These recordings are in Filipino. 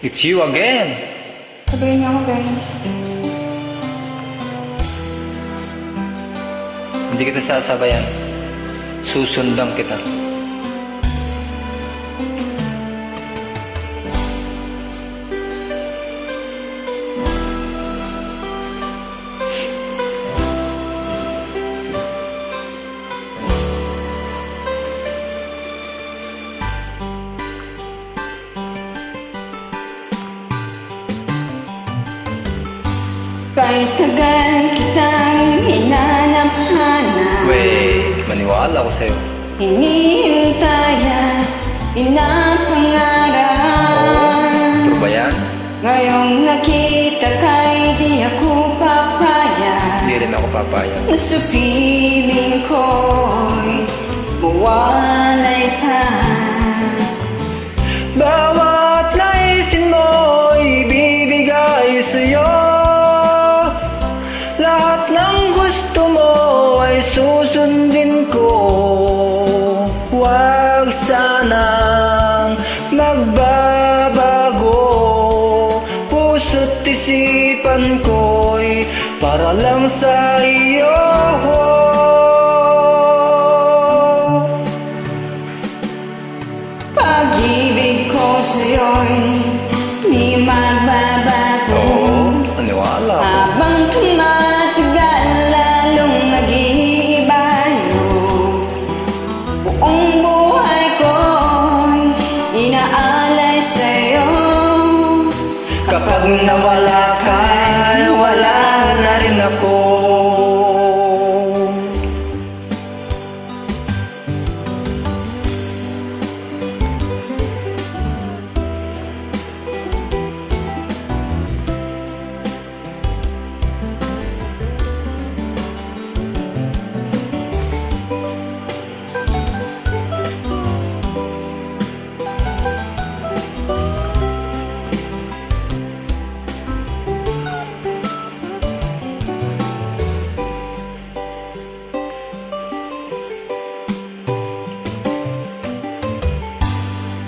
It's you again. Sabayin niyo ako, guys. Hindi kita sasabayan. Susundan kita. Kahit tagal kitang hinanap-hanap, Wait, maniwala ko sa'yo. hinihintay at pinapangarap. True ba yan? Ngayong nakita ka'y di ako papayag. Hindi rin ako papayag. Na sa piling ko'y mawalay pa. Bawat naisin mo'y bibigay sa'yo. Lahat ng gusto mo ay susundin ko. Huwag sanang magbabago. Puso't isipan ko'y para lang sa iyo. Pag-ibig ko sa'yo'y di magbabago. Maniwala ko. Habang tumatagal, lalong nag-iiba yun. Buong buhay ko'y inaalay sa'yo. Kapag nawala ka, wala na rin ako.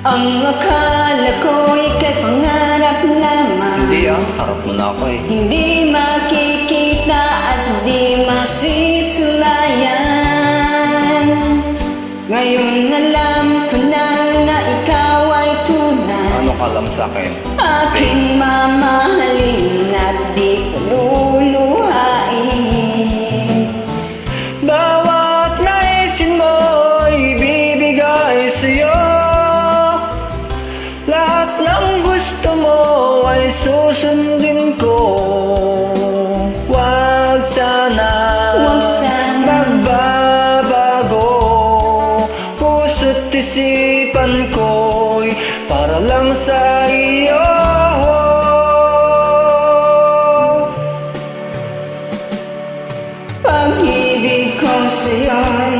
Ang akala ko ika'y pangarap lamang. Hindi harap mo na ako eh. Hindi makikita at di masisulayan. Ngayon alam ko na ikaw ay tunay. Ano ka alam sa akin? Aking mamahalin at di paluluhain. Bawat naisin mo'y bibigay sa'yo. Lahat ng gusto mo ay susundin ko. Huwag sana magbabago. Puso't isipan ko'y para lang sa iyo. Pag-ibig ko sa'yo'y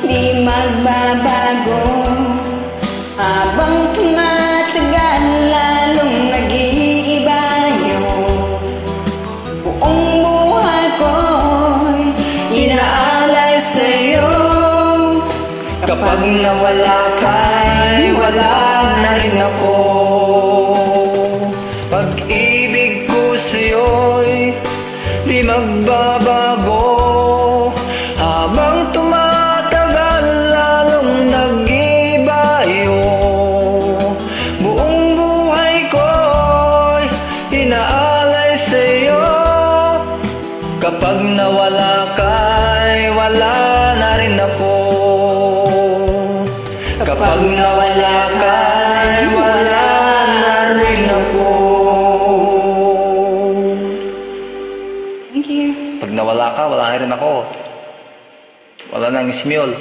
di magbabago. Habang tumatagal, lalong nag-iiba yun. Buong buhay ko'y inaalay sa'yo. Kapag nawala ka, wala na rin ako. Pag-ibig ko sa'yo'y di magbabago. Habang tumatagal, lalong nag-iba yun. Buong buhay ko'y inaalay sa'yo. Kapag nawala ka, wala na rin ako. Kapag nawala ka, wala na rin ako. Thank you. Pag nawala ka, wala na rin ako. Wala nang ismyol.